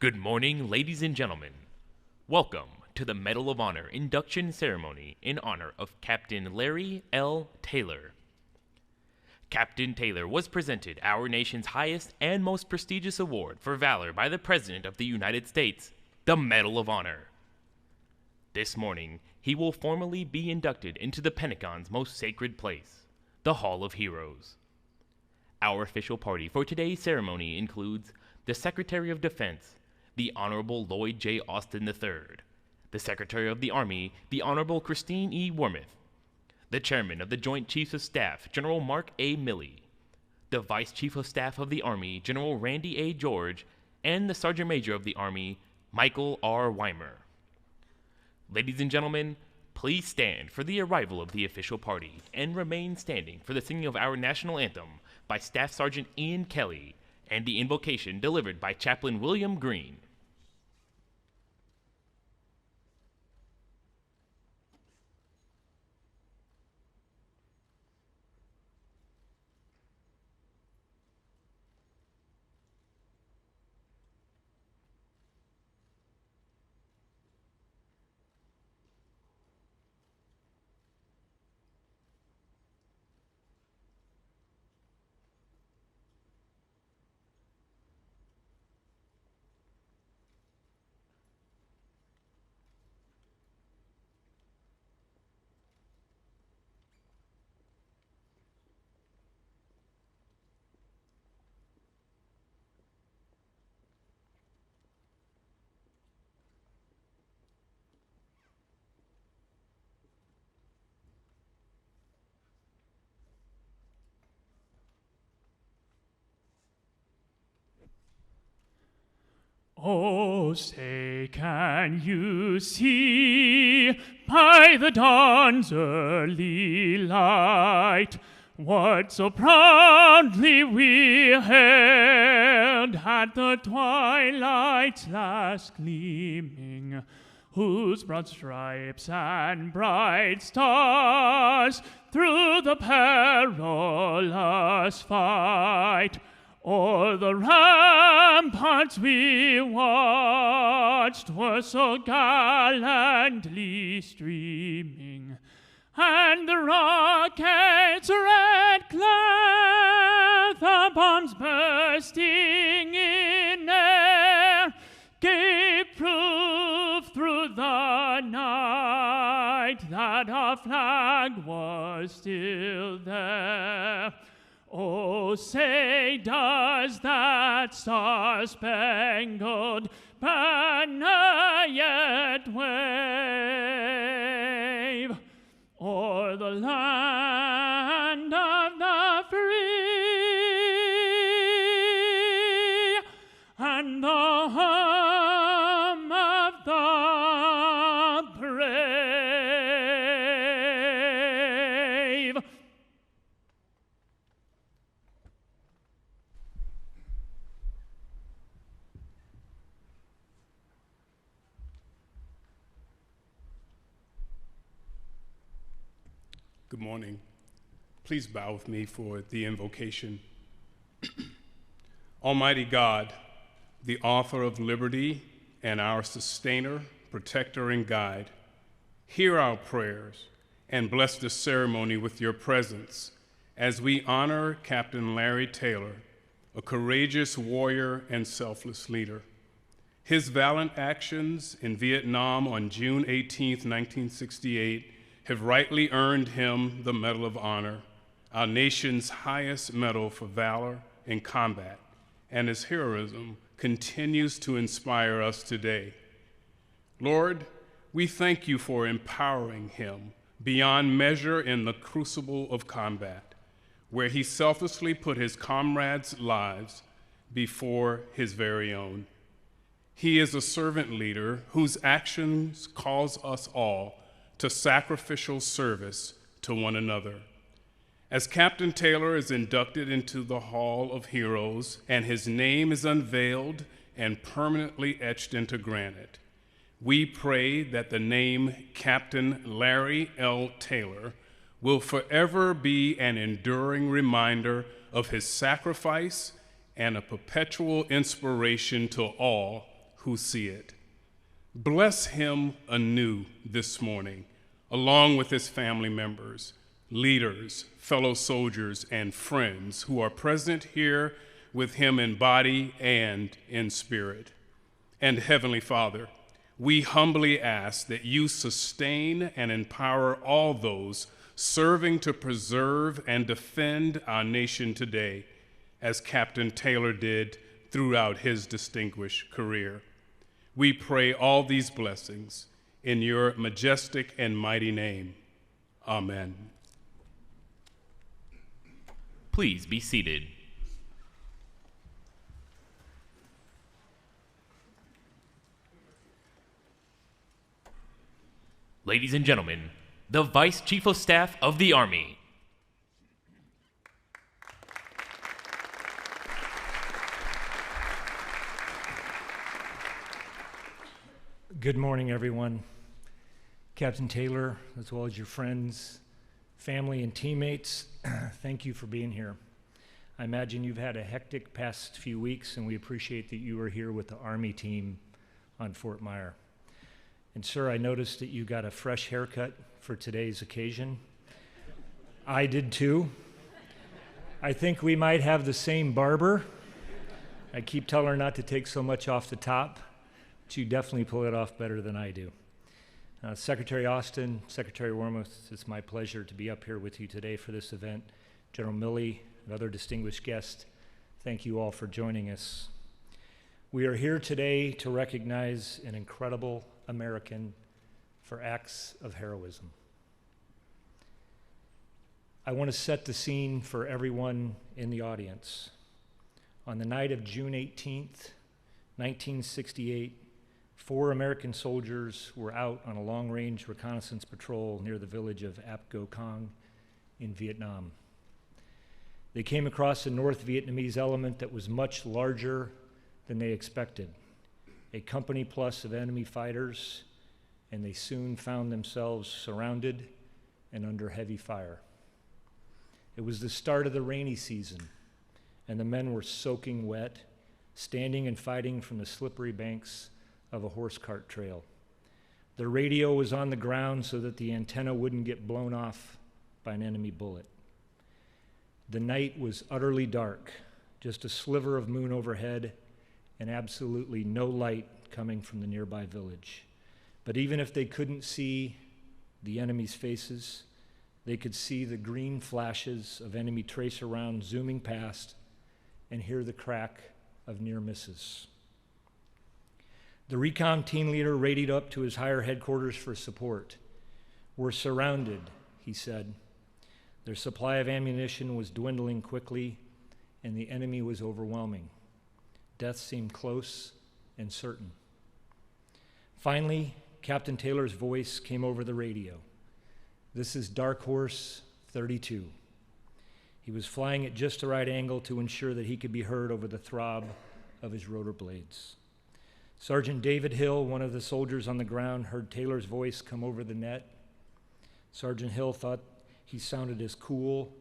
Good morning, ladies and gentlemen. Welcome to the Medal of Honor induction ceremony in honor of Captain Larry L. Taylor. Captain Taylor was presented our nation's highest and most prestigious award for valor by the President of the United States, the Medal of Honor. This morning, he will formally be inducted into the Pentagon's most sacred place, the Hall of Heroes. Our official party for today's ceremony includes the Secretary of Defense, the Honorable Lloyd J. Austin III, the Secretary of the Army, the Honorable Christine E. Wormuth, the Chairman of the Joint Chiefs of Staff, General Mark A. Milley, the Vice Chief of Staff of the Army, General Randy A. George, and the Sergeant Major of the Army, Michael R. Weimer. Ladies and gentlemen, please stand for the arrival of the official party and remain standing for the singing of our national anthem by Staff Sergeant Ian Kelly and the invocation delivered by Chaplain William Green. Oh, say, can you see by the dawn's early light what so proudly we hailed at the twilight's last gleaming, whose broad stripes and bright stars through the perilous fight o'er the ramparts we watched were so gallantly streaming, and the rockets' red glare, the bombs bursting in air, gave proof through the night that our flag was still there. Oh, say, does that star-spangled banner yet wave o'er the land of the free and the home of the brave? Good morning. Please bow with me for the invocation. Almighty God, the author of liberty and our sustainer, protector, and guide, hear our prayers and bless the ceremony with your presence as we honor Captain Larry Taylor, a courageous warrior and selfless leader. His valiant actions in Vietnam on June 18, 1968, have rightly earned him the Medal of Honor, our nation's highest medal for valor in combat, and his heroism continues to inspire us today. Lord, we thank you for empowering him beyond measure in the crucible of combat, where he selflessly put his comrades' lives before his very own. He is a servant leader whose actions cause us all to sacrificial service to one another. As Captain Taylor is inducted into the Hall of Heroes and his name is unveiled and permanently etched into granite, we pray that the name Captain Larry L. Taylor will forever be an enduring reminder of his sacrifice and a perpetual inspiration to all who see it. Bless him anew this morning, along with his family members, leaders, fellow soldiers, and friends who are present here with him in body and in spirit. And Heavenly Father, we humbly ask that you sustain and empower all those serving to preserve and defend our nation today, as Captain Taylor did throughout his distinguished career. We pray all these blessings in your majestic and mighty name. Amen. Please be seated. Ladies and gentlemen, the Vice Chief of Staff of the Army. Good morning, everyone. Captain Taylor, as well as your friends, family, and teammates, thank you for being here. I imagine you've had a hectic past few weeks, and we appreciate that you are here with the Army team on Fort Myer. And sir, I noticed that you got a fresh haircut for today's occasion. I did too. I think we might have the same barber. I keep telling her not to take so much off the top. But you definitely pull it off better than I do. Secretary Austin, Secretary Wormuth, it's my pleasure to be up here with you today for this event. General Milley and other distinguished guests, thank you all for joining us. We are here today to recognize an incredible American for acts of heroism. I want to set the scene for everyone in the audience. On the night of June 18th, 1968, 4 American soldiers were out on a long-range reconnaissance patrol near the village of Ap Go Cong in Vietnam. They came across a North Vietnamese element that was much larger than they expected, a company plus of enemy fighters, and they soon found themselves surrounded and under heavy fire. It was the start of the rainy season, and the men were soaking wet, standing and fighting from the slippery banks of a horse cart trail. The radio was on the ground so that the antenna wouldn't get blown off by an enemy bullet. The night was utterly dark, just a sliver of moon overhead and absolutely no light coming from the nearby village. But even if they couldn't see the enemy's faces, they could see the green flashes of enemy tracer rounds zooming past and hear the crack of near misses. The recon team leader radioed up to his higher headquarters for support. "We're surrounded," he said. Their supply of ammunition was dwindling quickly, and the enemy was overwhelming. Death seemed close and certain. Finally, Captain Taylor's voice came over the radio. "This is Dark Horse 32. He was flying at just the right angle to ensure that he could be heard over the throb of his rotor blades. Sergeant David Hill, one of the soldiers on the ground, heard Taylor's voice come over the net. Sergeant Hill thought he sounded as cool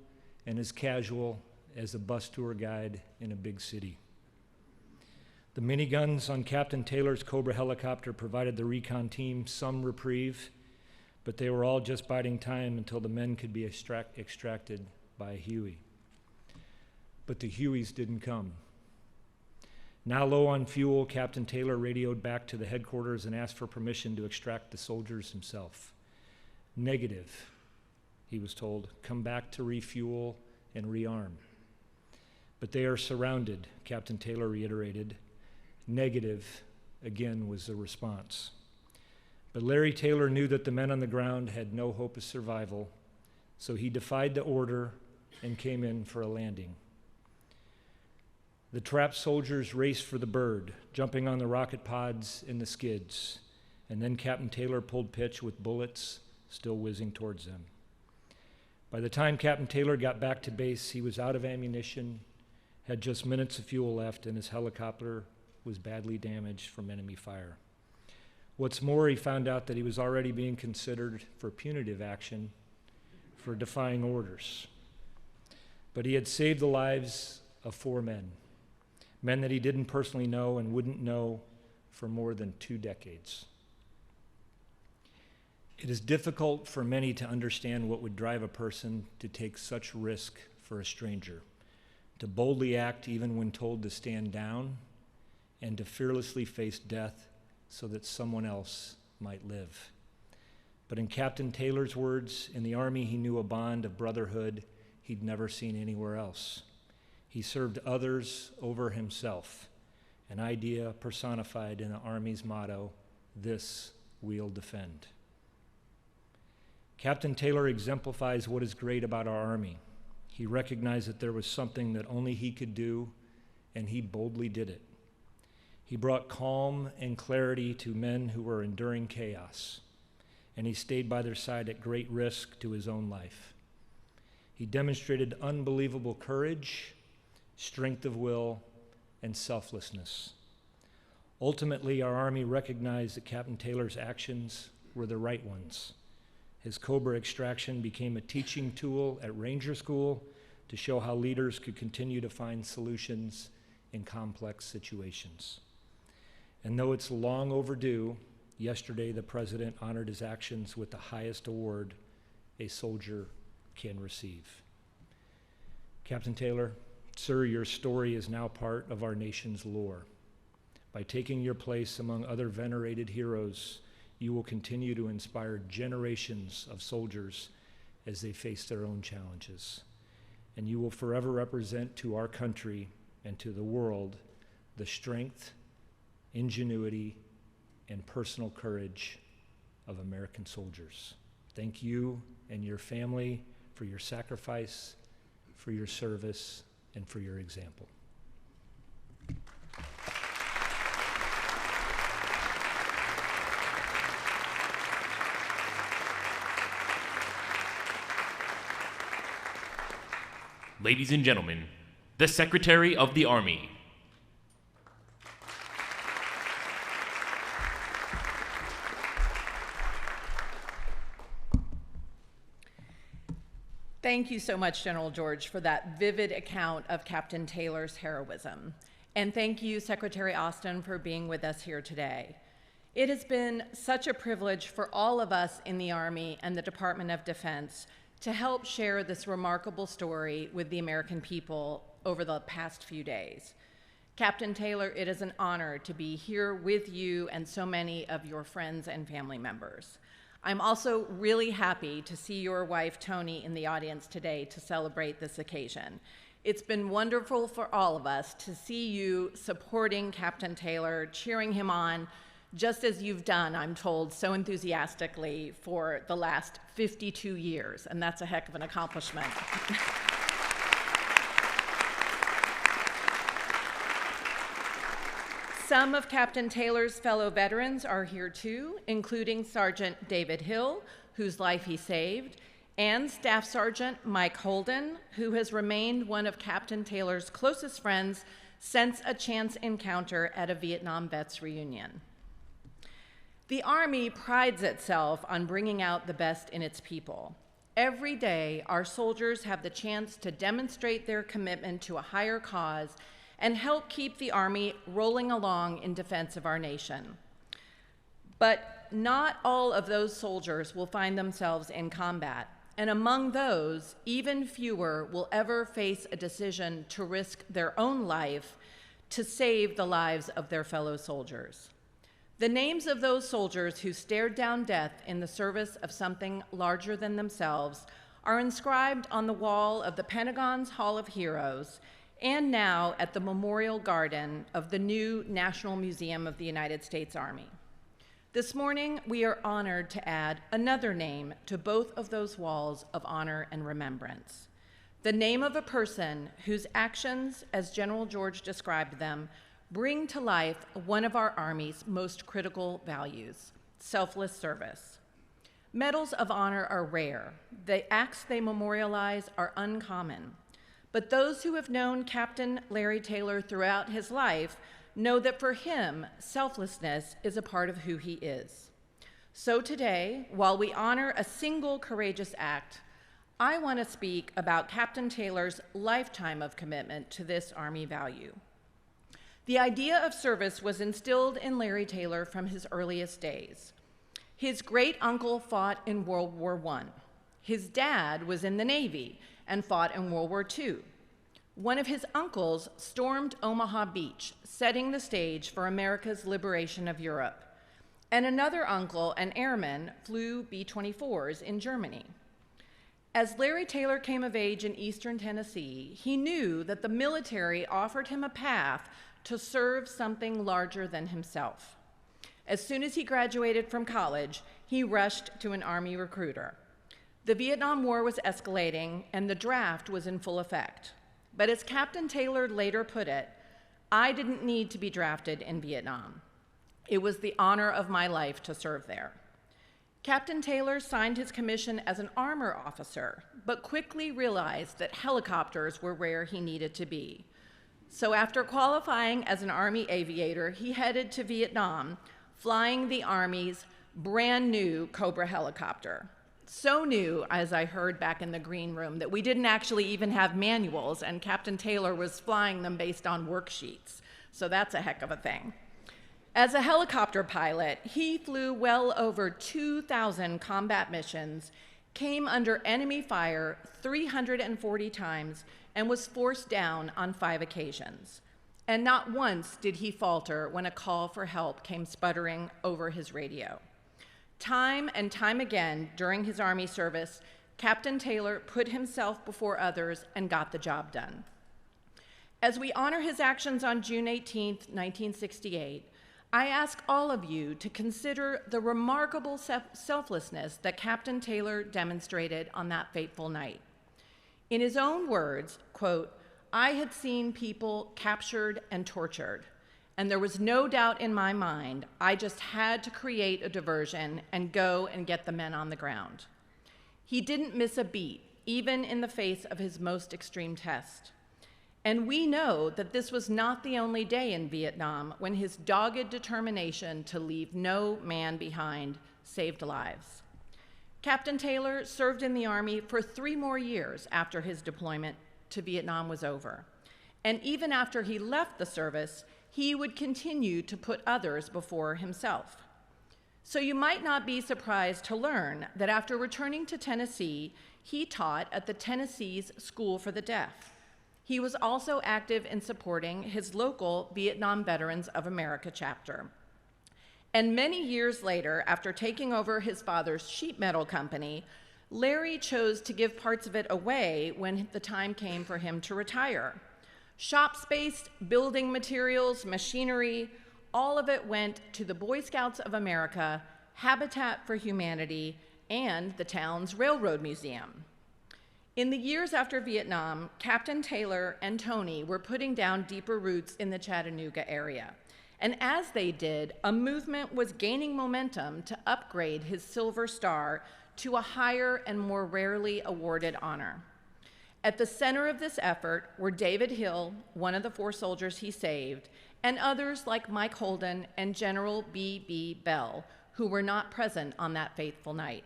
and as casual as a bus tour guide in a big city. The miniguns on Captain Taylor's Cobra helicopter provided the recon team some reprieve, but they were all just biding time until the men could be extracted by a Huey. But the Hueys didn't come. Now low on fuel, Captain Taylor radioed back to the headquarters and asked for permission to extract the soldiers himself. "Negative," he was told. "Come back to refuel and rearm." "But they are surrounded," Captain Taylor reiterated. "Negative," again was the response. But Larry Taylor knew that the men on the ground had no hope of survival, so he defied the order and came in for a landing. The trapped soldiers raced for the bird, jumping on the rocket pods and the skids, and then Captain Taylor pulled pitch with bullets still whizzing towards them. By the time Captain Taylor got back to base, he was out of ammunition, had just minutes of fuel left, and his helicopter was badly damaged from enemy fire. What's more, he found out that he was already being considered for punitive action for defying orders. But he had saved the lives of 4 men that he didn't personally know and wouldn't know for more than 2 decades. It is difficult for many to understand what would drive a person to take such risk for a stranger, to boldly act even when told to stand down, and to fearlessly face death so that someone else might live. But in Captain Taylor's words, in the Army he knew a bond of brotherhood he'd never seen anywhere else. He served others over himself, an idea personified in the Army's motto, "This we'll defend." Captain Taylor exemplifies what is great about our Army. He recognized that there was something that only he could do, and he boldly did it. He brought calm and clarity to men who were enduring chaos, and he stayed by their side at great risk to his own life. He demonstrated unbelievable courage, strength of will, and selflessness. Ultimately, our Army recognized that Captain Taylor's actions were the right ones. His Cobra extraction became a teaching tool at Ranger School to show how leaders could continue to find solutions in complex situations. And though it's long overdue, yesterday the President honored his actions with the highest award a soldier can receive. Captain Taylor, sir, your story is now part of our nation's lore. By taking your place among other venerated heroes, you will continue to inspire generations of soldiers as they face their own challenges. And you will forever represent to our country and to the world the strength, ingenuity, and personal courage of American soldiers. Thank you and your family for your sacrifice, for your service, and for your example. Ladies and gentlemen, the Secretary of the Army. Thank you so much, General George, for that vivid account of Captain Taylor's heroism. And thank you, Secretary Austin, for being with us here today. It has been such a privilege for all of us in the Army and the Department of Defense to help share this remarkable story with the American people over the past few days. Captain Taylor, it is an honor to be here with you and so many of your friends and family members. I'm also really happy to see your wife, Toni, in the audience today to celebrate this occasion. It's been wonderful for all of us to see you supporting Captain Taylor, cheering him on, just as you've done, I'm told, so enthusiastically for the last 52 years, and that's a heck of an accomplishment. Some of Captain Taylor's fellow veterans are here too, including Sergeant David Hill, whose life he saved, and Staff Sergeant Mike Holden, who has remained one of Captain Taylor's closest friends since a chance encounter at a Vietnam vets reunion. The Army prides itself on bringing out the best in its people. Every day, our soldiers have the chance to demonstrate their commitment to a higher cause and help keep the Army rolling along in defense of our nation. But not all of those soldiers will find themselves in combat, and among those, even fewer will ever face a decision to risk their own life to save the lives of their fellow soldiers. The names of those soldiers who stared down death in the service of something larger than themselves are inscribed on the wall of the Pentagon's Hall of Heroes and now at the Memorial Garden of the new National Museum of the United States Army. This morning, we are honored to add another name to both of those walls of honor and remembrance. The name of a person whose actions, as General George described them, bring to life one of our Army's most critical values, selfless service. Medals of honor are rare. The acts they memorialize are uncommon. But those who have known Captain Larry Taylor throughout his life know that for him, selflessness is a part of who he is. So today, while we honor a single courageous act, I want to speak about Captain Taylor's lifetime of commitment to this Army value. The idea of service was instilled in Larry Taylor from his earliest days. His great uncle fought in World War I. His dad was in the Navy and fought in World War II. One of his uncles stormed Omaha Beach, setting the stage for America's liberation of Europe. And another uncle, an airman, flew B-24s in Germany. As Larry Taylor came of age in eastern Tennessee, he knew that the military offered him a path to serve something larger than himself. As soon as he graduated from college, he rushed to an Army recruiter. The Vietnam War was escalating, and the draft was in full effect. But as Captain Taylor later put it, I didn't need to be drafted in Vietnam. It was the honor of my life to serve there. Captain Taylor signed his commission as an armor officer, but quickly realized that helicopters were where he needed to be. So after qualifying as an Army aviator, he headed to Vietnam, flying the Army's brand new Cobra helicopter. So new, as I heard back in the green room, that we didn't actually even have manuals, and Captain Taylor was flying them based on worksheets. So that's a heck of a thing. As a helicopter pilot, he flew well over 2,000 combat missions, came under enemy fire 340 times, and was forced down on 5 occasions. And not once did he falter when a call for help came sputtering over his radio. Time and time again during his Army service, Captain Taylor put himself before others and got the job done. As we honor his actions on June 18, 1968, I ask all of you to consider the remarkable selflessness that Captain Taylor demonstrated on that fateful night. In his own words, quote, "I had seen people captured and tortured, and there was no doubt in my mind I just had to create a diversion and go and get the men on the ground." He didn't miss a beat, even in the face of his most extreme test. And we know that this was not the only day in Vietnam when his dogged determination to leave no man behind saved lives. Captain Taylor served in the Army for 3 more years after his deployment to Vietnam was over. And even after he left the service, he would continue to put others before himself. So you might not be surprised to learn that after returning to Tennessee, he taught at the Tennessee's School for the Deaf. He was also active in supporting his local Vietnam Veterans of America chapter. And many years later, after taking over his father's sheet metal company, Larry chose to give parts of it away when the time came for him to retire. Shop space, building materials, machinery, all of it went to the Boy Scouts of America, Habitat for Humanity, and the town's Railroad Museum. In the years after Vietnam, Captain Taylor and Tony were putting down deeper roots in the Chattanooga area. And as they did, a movement was gaining momentum to upgrade his Silver Star to a higher and more rarely awarded honor. At the center of this effort were David Hill, one of the 4 soldiers he saved, and others like Mike Holden and General B.B. Bell, who were not present on that fateful night.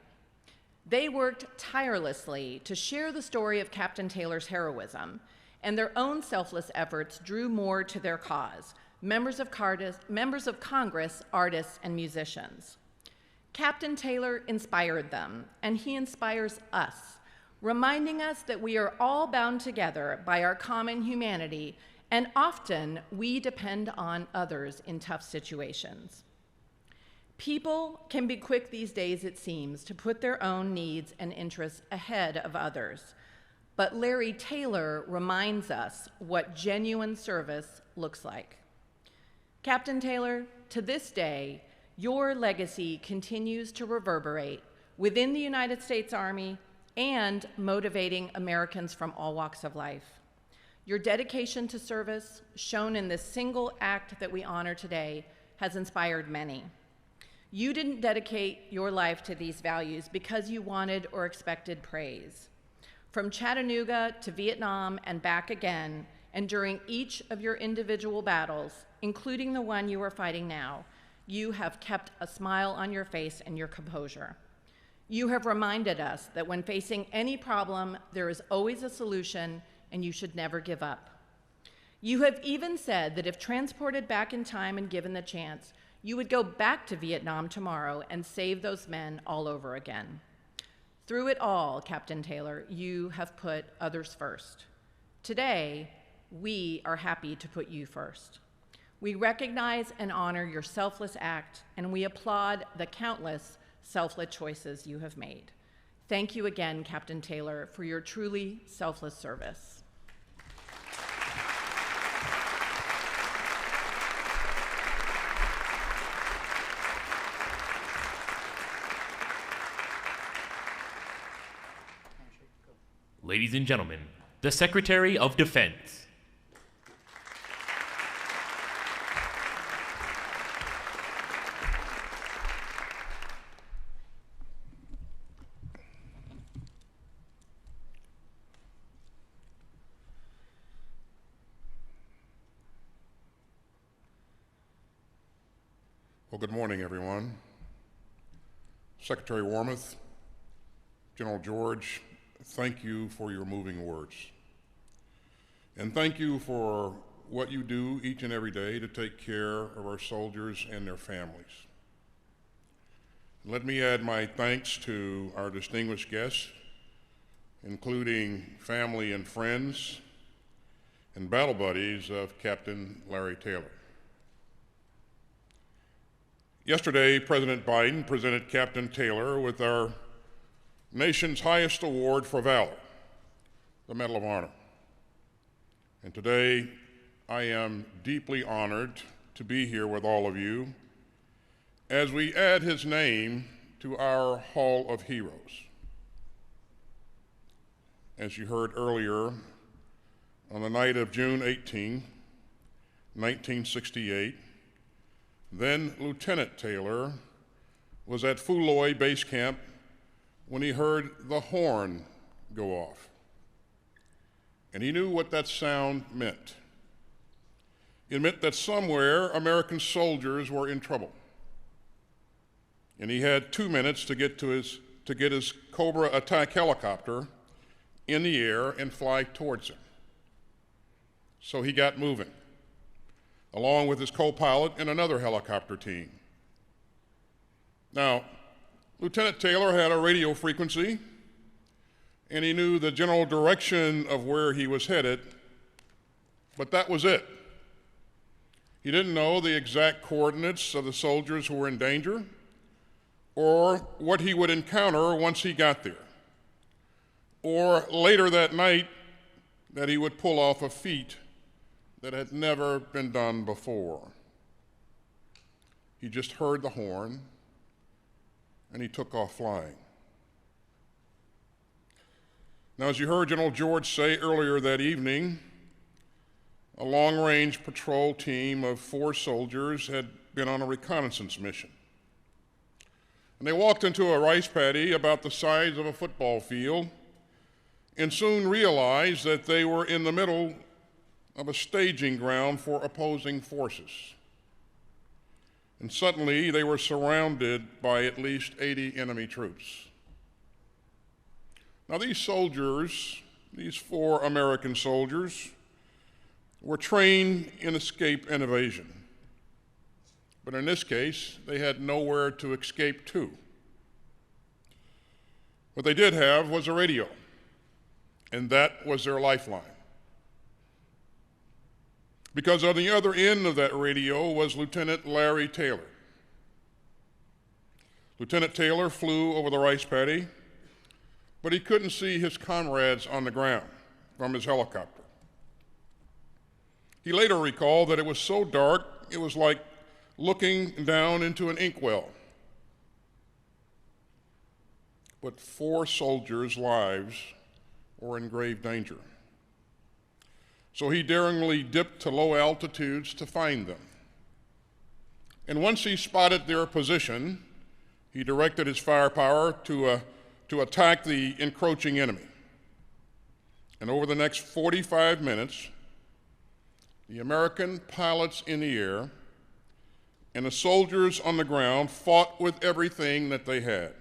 They worked tirelessly to share the story of Captain Taylor's heroism, and their own selfless efforts drew more to their cause, members of Congress, artists, and musicians. Captain Taylor inspired them, and he inspires us, reminding us that we are all bound together by our common humanity, and often we depend on others in tough situations. People can be quick these days, it seems, to put their own needs and interests ahead of others. But Larry Taylor reminds us what genuine service looks like. Captain Taylor, to this day, your legacy continues to reverberate within the United States Army and motivating Americans from all walks of life. Your dedication to service, shown in this single act that we honor today, has inspired many. You didn't dedicate your life to these values because you wanted or expected praise. From Chattanooga to Vietnam and back again, and during each of your individual battles, including the one you are fighting now, you have kept a smile on your face and your composure. You have reminded us that when facing any problem, there is always a solution, and you should never give up. You have even said that if transported back in time and given the chance, you would go back to Vietnam tomorrow and save those men all over again. Through it all, Captain Taylor, you have put others first. Today, we are happy to put you first. We recognize and honor your selfless act, and we applaud the countless selfless choices you have made. Thank you again, Captain Taylor, for your truly selfless service. Ladies and gentlemen, the Secretary of Defense. Well, good morning, everyone. Secretary Wormuth, General George, thank you for your moving words. And thank you for what you do each and every day to take care of our soldiers and their families. Let me add my thanks to our distinguished guests, including family and friends and battle buddies of Captain Larry Taylor. Yesterday, President Biden presented Captain Taylor with our nation's highest award for valor, the Medal of Honor. And today, I am deeply honored to be here with all of you as we add his name to our Hall of Heroes. As you heard earlier, on the night of June 18, 1968, then Lieutenant Taylor was at Phu Loi Base Camp when he heard the horn go off. And he knew what that sound meant. It meant that somewhere American soldiers were in trouble. And he had 2 minutes to get his Cobra attack helicopter in the air and fly towards him. So he got moving, along with his co-pilot and another helicopter team. Now, Lieutenant Taylor had a radio frequency, and he knew the general direction of where he was headed, but that was it. He didn't know the exact coordinates of the soldiers who were in danger, or what he would encounter once he got there, or later that night that he would pull off a feat that had never been done before. He just heard the horn, and he took off flying. Now, as you heard General George say earlier that evening, a long-range patrol team of 4 soldiers had been on a reconnaissance mission. And they walked into a rice paddy about the size of a football field and soon realized that they were in the middle of a staging ground for opposing forces. And suddenly they were surrounded by at least 80 enemy troops. Now these soldiers, these 4 American soldiers, were trained in escape and evasion. But in this case, they had nowhere to escape to. What they did have was a radio, and that was their lifeline. Because on the other end of that radio was Lieutenant Larry Taylor. Lieutenant Taylor flew over the rice paddy, but he couldn't see his comrades on the ground from his helicopter. He later recalled that it was so dark, it was like looking down into an inkwell. But 4 soldiers' lives were in grave danger. So he daringly dipped to low altitudes to find them. And once he spotted their position, he directed his firepower to attack the encroaching enemy. And over the next 45 minutes, the American pilots in the air and the soldiers on the ground fought with everything that they had.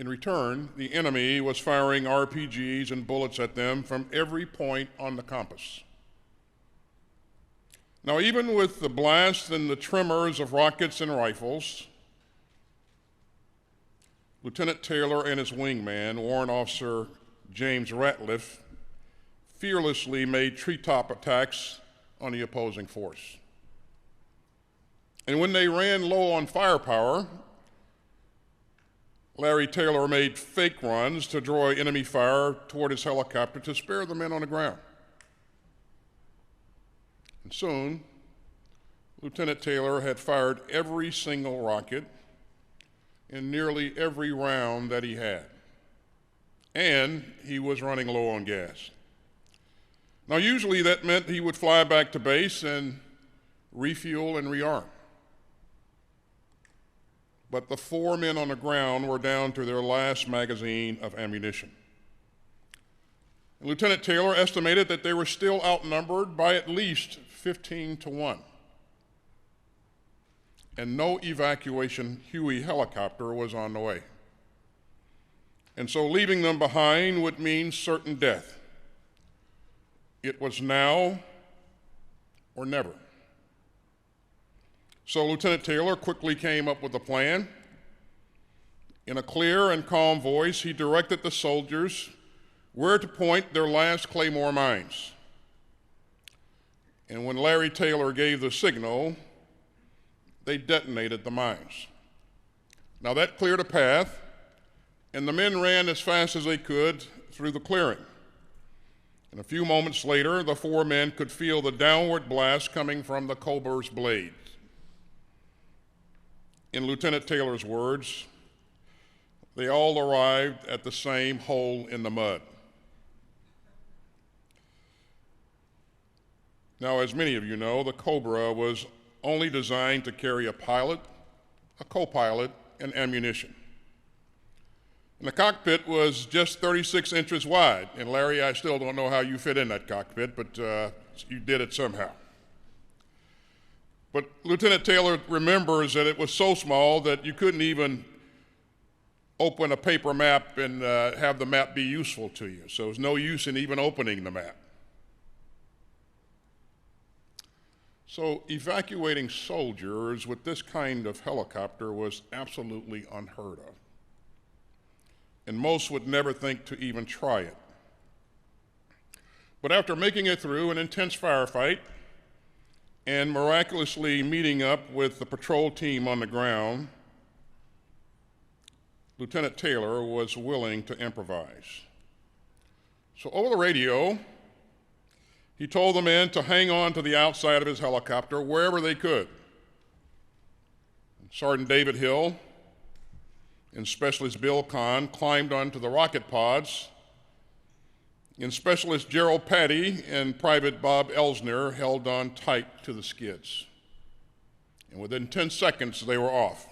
In return, the enemy was firing RPGs and bullets at them from every point on the compass. Now, even with the blast and the tremors of rockets and rifles, Lieutenant Taylor and his wingman, Warrant Officer James Ratliff, fearlessly made treetop attacks on the opposing force. And when they ran low on firepower, Larry Taylor made fake runs to draw enemy fire toward his helicopter to spare the men on the ground. And soon, Lieutenant Taylor had fired every single rocket in nearly every round that he had. And he was running low on gas. Now, usually that meant he would fly back to base and refuel and rearm. But the 4 men on the ground were down to their last magazine of ammunition. And Lieutenant Taylor estimated that they were still outnumbered by at least 15 to 1. And no evacuation Huey helicopter was on the way. And so leaving them behind would mean certain death. It was now or never. So Lieutenant Taylor quickly came up with a plan. In a clear and calm voice, he directed the soldiers where to point their last claymore mines. And when Larry Taylor gave the signal, they detonated the mines. Now that cleared a path, and the men ran as fast as they could through the clearing. And a few moments later, the 4 men could feel the downward blast coming from the Cobra's blades. In Lieutenant Taylor's words, they all arrived at the same hole in the mud. Now, as many of you know, the Cobra was only designed to carry a pilot, a co-pilot, and ammunition. And the cockpit was just 36 inches wide. And Larry, I still don't know how you fit in that cockpit, but you did it somehow. But Lieutenant Taylor remembers that it was so small that you couldn't even open a paper map and have the map be useful to you. So there's no use in even opening the map. So evacuating soldiers with this kind of helicopter was absolutely unheard of. And most would never think to even try it. But after making it through an intense firefight and miraculously meeting up with the patrol team on the ground, Lieutenant Taylor was willing to improvise. So over the radio, he told the men to hang on to the outside of his helicopter wherever they could. Sergeant David Hill and Specialist Bill Kahn climbed onto the rocket pods, and Specialist Gerald Patty and Private Bob Elsner held on tight to the skids. And within 10 seconds, they were off.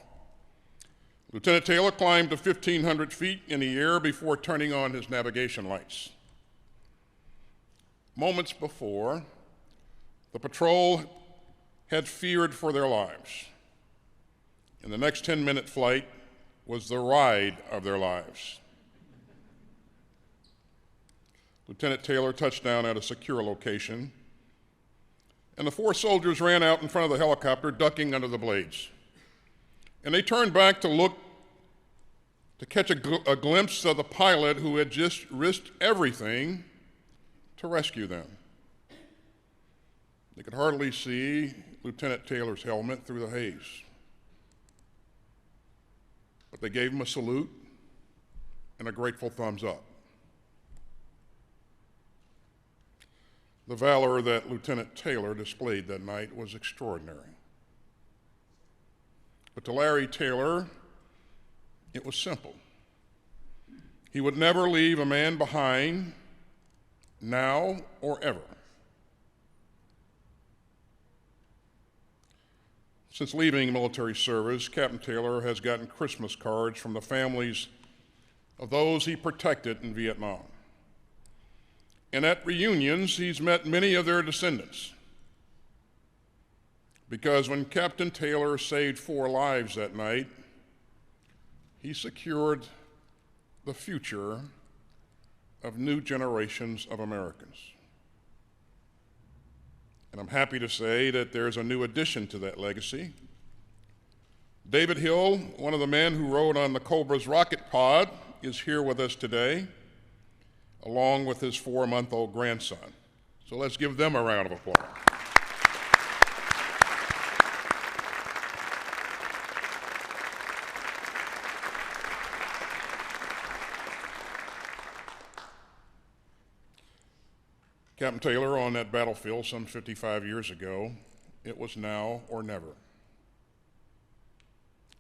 Lieutenant Taylor climbed to 1,500 feet in the air before turning on his navigation lights. Moments before, the patrol had feared for their lives. And the next 10-minute flight was the ride of their lives. Lieutenant Taylor touched down at a secure location, and the 4 soldiers ran out in front of the helicopter, ducking under the blades. And they turned back to look to catch a glimpse of the pilot who had just risked everything to rescue them. They could hardly see Lieutenant Taylor's helmet through the haze. But they gave him a salute and a grateful thumbs up. The valor that Lieutenant Taylor displayed that night was extraordinary. But to Larry Taylor, it was simple. He would never leave a man behind, now or ever. Since leaving military service, Captain Taylor has gotten Christmas cards from the families of those he protected in Vietnam. And at reunions, he's met many of their descendants. Because when Captain Taylor saved 4 lives that night, he secured the future of new generations of Americans. And I'm happy to say that there's a new addition to that legacy. David Hill, one of the men who rode on the Cobra's rocket pod, is here with us today, along with his 4-month-old grandson. So let's give them a round of applause. Captain Taylor, on that battlefield some 55 years ago, it was now or never.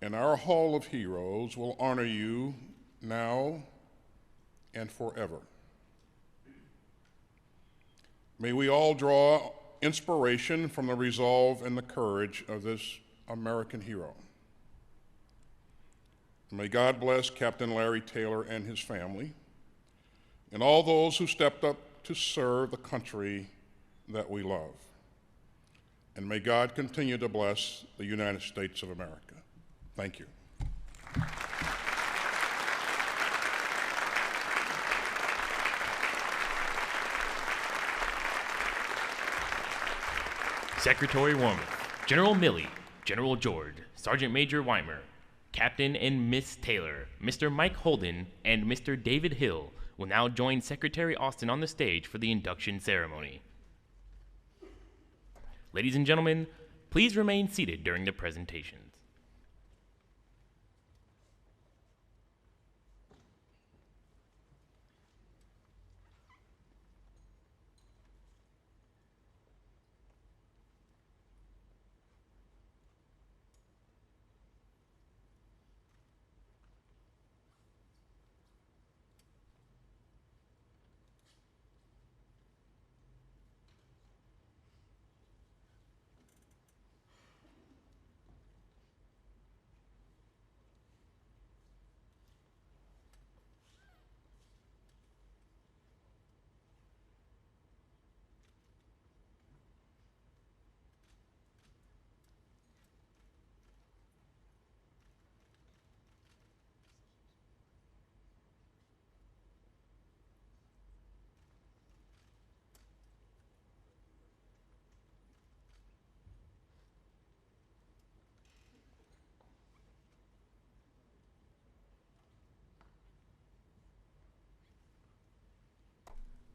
And our Hall of Heroes will honor you now and forever. May we all draw inspiration from the resolve and the courage of this American hero. May God bless Captain Larry Taylor and his family, and all those who stepped up to serve the country that we love. And may God continue to bless the United States of America. Thank you. Secretary Wormuth, General Milley, General George, Sergeant Major Weimer, Captain and Miss Taylor, Mr. Mike Holden, and Mr. David Hill will now join Secretary Austin on the stage for the induction ceremony. Ladies and gentlemen, please remain seated during the presentations.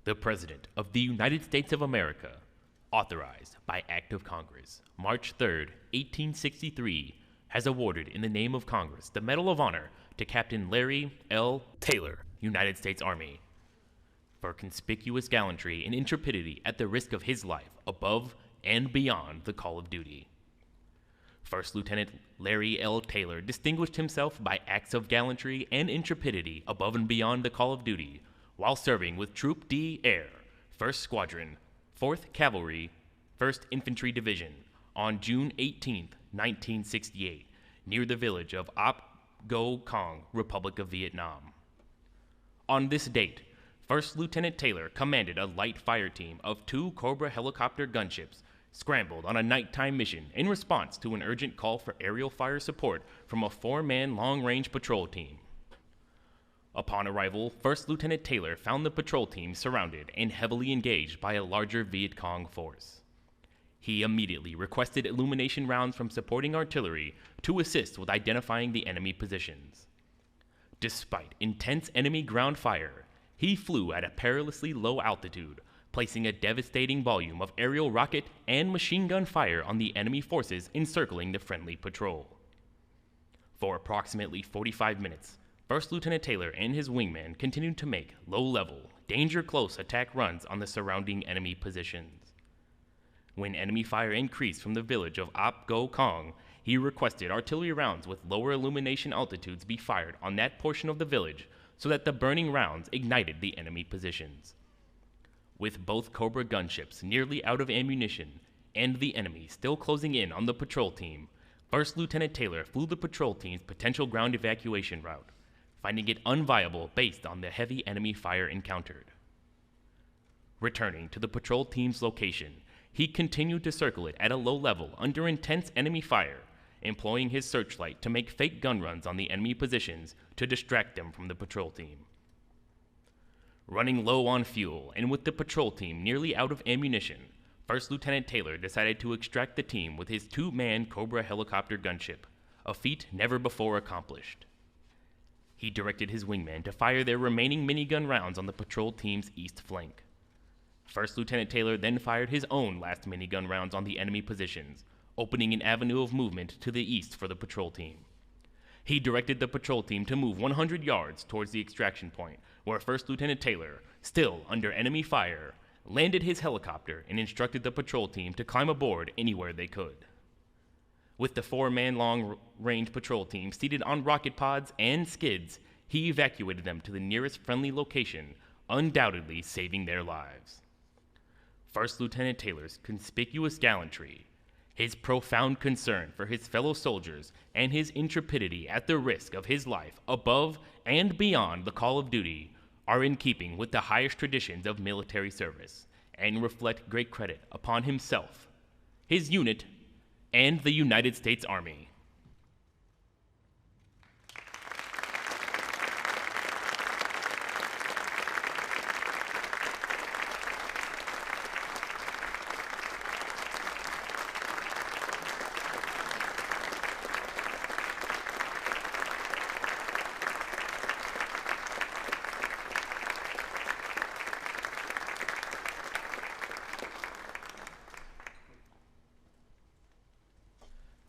The President of the United States of America, authorized by Act of Congress, March 3, 1863, has awarded in the name of Congress the Medal of Honor to Captain Larry L. Taylor, United States Army, for conspicuous gallantry and intrepidity at the risk of his life above and beyond the call of duty. First Lieutenant Larry L. Taylor distinguished himself by acts of gallantry and intrepidity above and beyond the call of duty while serving with Troop D Air, 1st Squadron, 4th Cavalry, 1st Infantry Division on June 18, 1968, near the village of Ap Go Kong, Republic of Vietnam. On this date, 1st Lieutenant Taylor commanded a light fire team of 2 Cobra helicopter gunships scrambled on a nighttime mission in response to an urgent call for aerial fire support from a 4-man long-range patrol team. Upon arrival, 1st Lieutenant Taylor found the patrol team surrounded and heavily engaged by a larger Viet Cong force. He immediately requested illumination rounds from supporting artillery to assist with identifying the enemy positions. Despite intense enemy ground fire, he flew at a perilously low altitude, placing a devastating volume of aerial rocket and machine gun fire on the enemy forces encircling the friendly patrol. For approximately 45 minutes, 1st Lieutenant Taylor and his wingman continued to make low-level, danger-close attack runs on the surrounding enemy positions. When enemy fire increased from the village of Ap Go Kong, he requested artillery rounds with lower illumination altitudes be fired on that portion of the village so that the burning rounds ignited the enemy positions. With both Cobra gunships nearly out of ammunition and the enemy still closing in on the patrol team, 1st Lieutenant Taylor flew the patrol team's potential ground evacuation route, finding it unviable based on the heavy enemy fire encountered. Returning to the patrol team's location, he continued to circle it at a low level under intense enemy fire employing his searchlight to make fake gun runs on the enemy positions to distract them from the patrol team. Running low on fuel and with the patrol team nearly out of ammunition, First Lieutenant Taylor decided to extract the team with his two-man Cobra helicopter gunship, a feat never before accomplished. He directed his wingman to fire their remaining minigun rounds on the patrol team's east flank. First Lieutenant Taylor then fired his own last minigun rounds on the enemy positions, opening an avenue of movement to the east for the patrol team. He directed the patrol team to move 100 yards towards the extraction point, where First Lieutenant Taylor, still under enemy fire, landed his helicopter and instructed the patrol team to climb aboard anywhere they could. With the 4-man long-range patrol team seated on rocket pods and skids, he evacuated them to the nearest friendly location, undoubtedly saving their lives. First Lieutenant Taylor's conspicuous gallantry, his profound concern for his fellow soldiers, and his intrepidity at the risk of his life above and beyond the call of duty are in keeping with the highest traditions of military service and reflect great credit upon himself, his unit, and the United States Army.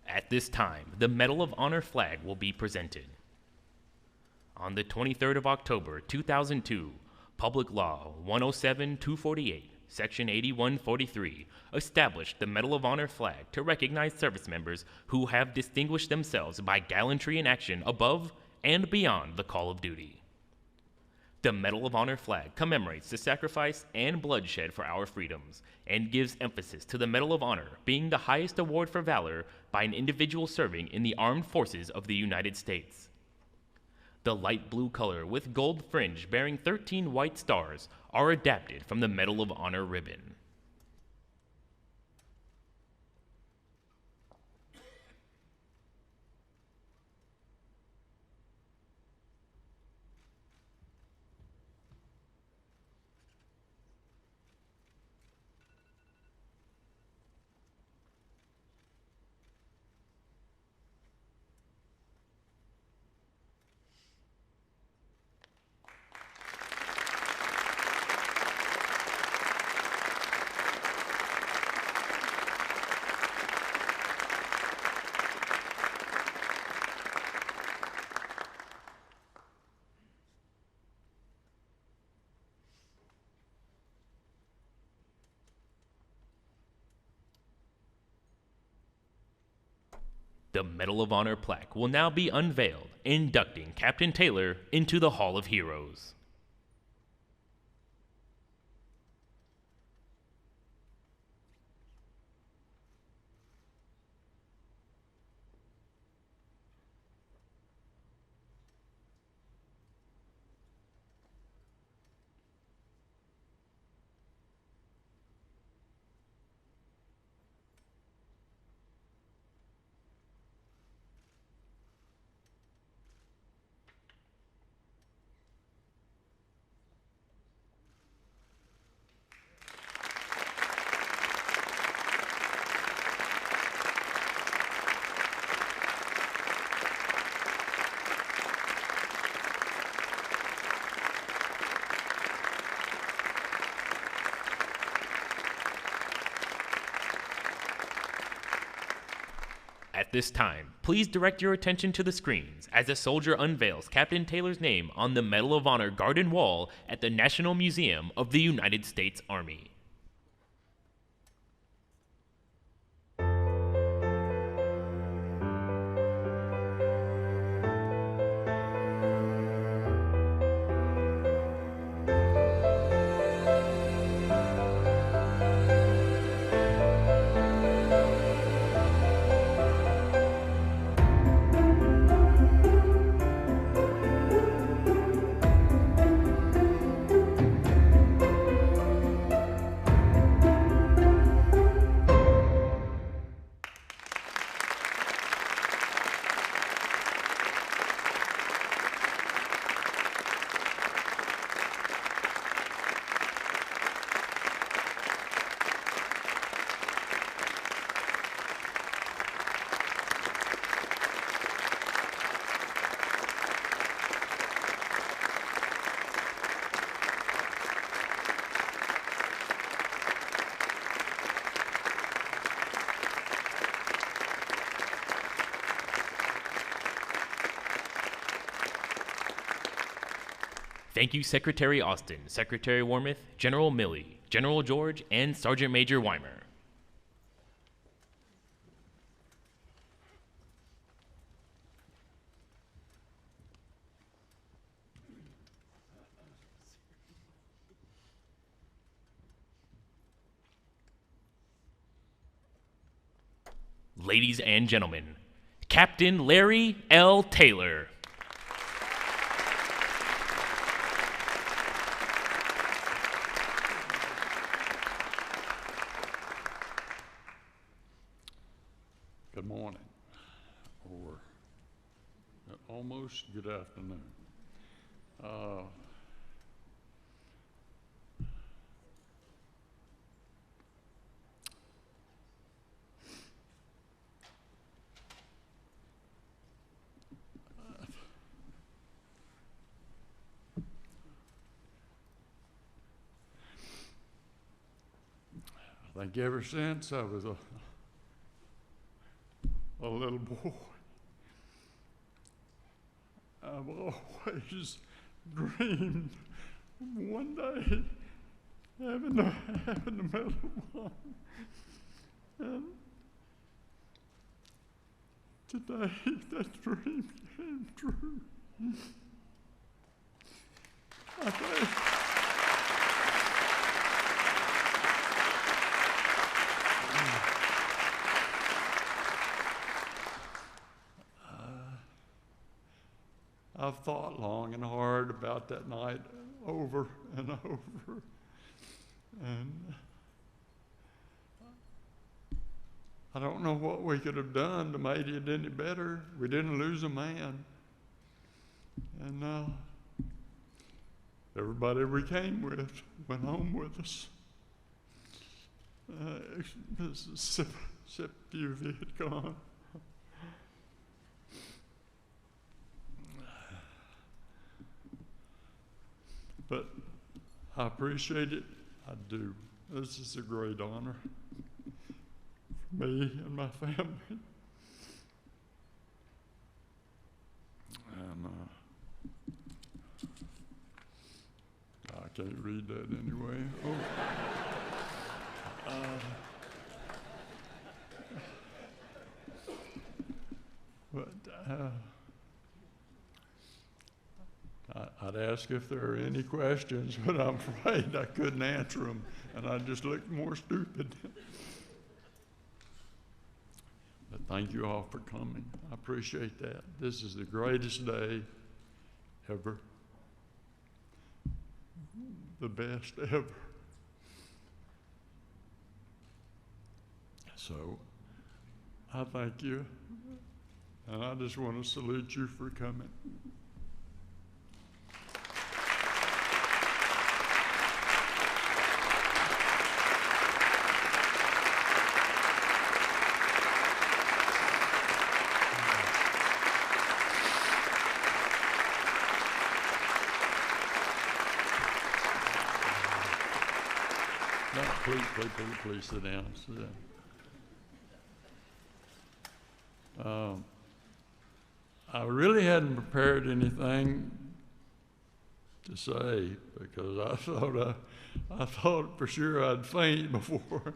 At this time, the Medal of Honor flag will be presented. On the 23rd of October, 2002, Public Law 107-248, Section 8143, established the Medal of Honor flag to recognize service members who have distinguished themselves by gallantry in action above and beyond the call of duty. The Medal of Honor flag commemorates the sacrifice and bloodshed for our freedoms and gives emphasis to the Medal of Honor being the highest award for valor by an individual serving in the armed forces of the United States. The light blue color with gold fringe bearing 13 white stars are adapted from the Medal of Honor ribbon. The Medal of Honor plaque will now be unveiled, inducting Captain Taylor into the Hall of Heroes. At this time, please direct your attention to the screens as a soldier unveils Captain Taylor's name on the Medal of Honor garden wall at the National Museum of the United States Army. Thank you, Secretary Austin, Secretary Wormuth, General Milley, General George, and Sergeant Major Weimer. Ladies and gentlemen, Captain Larry L. Taylor. Good morning, or almost good afternoon. I think ever since I was a little boy, I've always dreamed one day having a Medal of Honor. And today that dream came true. I think I've thought long and hard about that night over and over. And I don't know what we could have done to make it any better. We didn't lose a man. And everybody we came with went home with us. Except few that had gone. But I appreciate it. I do. This is a great honor for me and my family. And I can't read that anyway. I'd ask if there are any questions, but I'm afraid I couldn't answer them, and I just looked more stupid. But thank you all for coming. I appreciate that. This is the greatest day ever. The best ever. So, I thank you, and I just want to salute you for coming. No, please sit down. Sit down. I really hadn't prepared anything to say because I thought for sure I'd faint before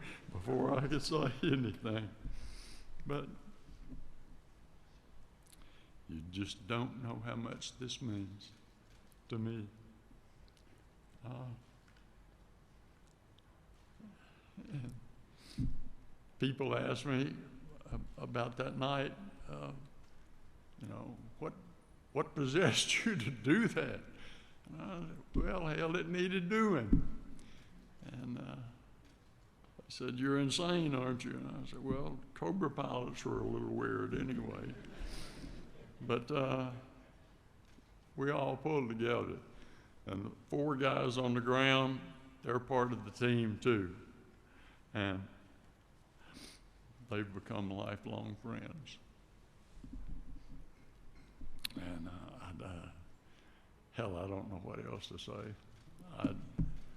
I could say anything. But you just don't know how much this means to me. People ask me about that night, what possessed you to do that? And I said, well, hell, it needed doing. And they said, you're insane, aren't you? And I said, well, Cobra pilots were a little weird anyway. But we all pulled together. And the 4 guys on the ground, they're part of the team too. And they've become lifelong friends. And hell, I don't know what else to say.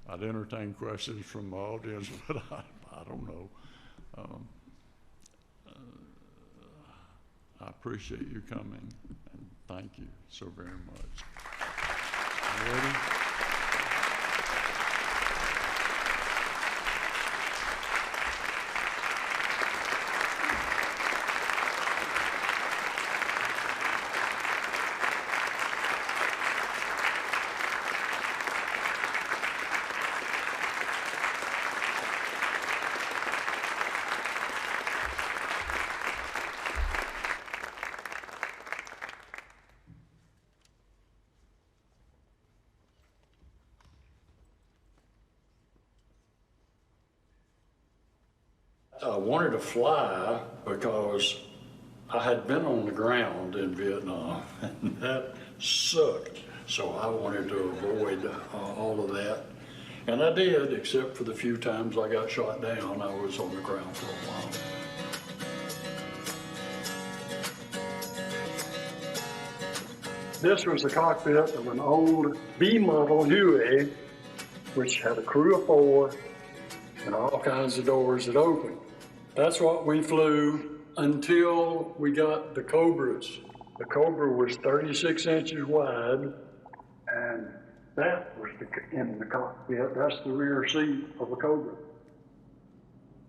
I'd entertain questions from the audience, but I don't know. I appreciate you coming, and thank you so very much. Ready? I wanted to fly because I had been on the ground in Vietnam and that sucked. So I wanted to avoid all of that. And I did, except for the few times I got shot down, I was on the ground for a while. This was the cockpit of an old B-model Huey, which had a crew of 4 and all kinds of doors that opened. That's what we flew until we got the Cobras. The Cobra was 36 inches wide, and that was in the cockpit. That's the rear seat of a Cobra.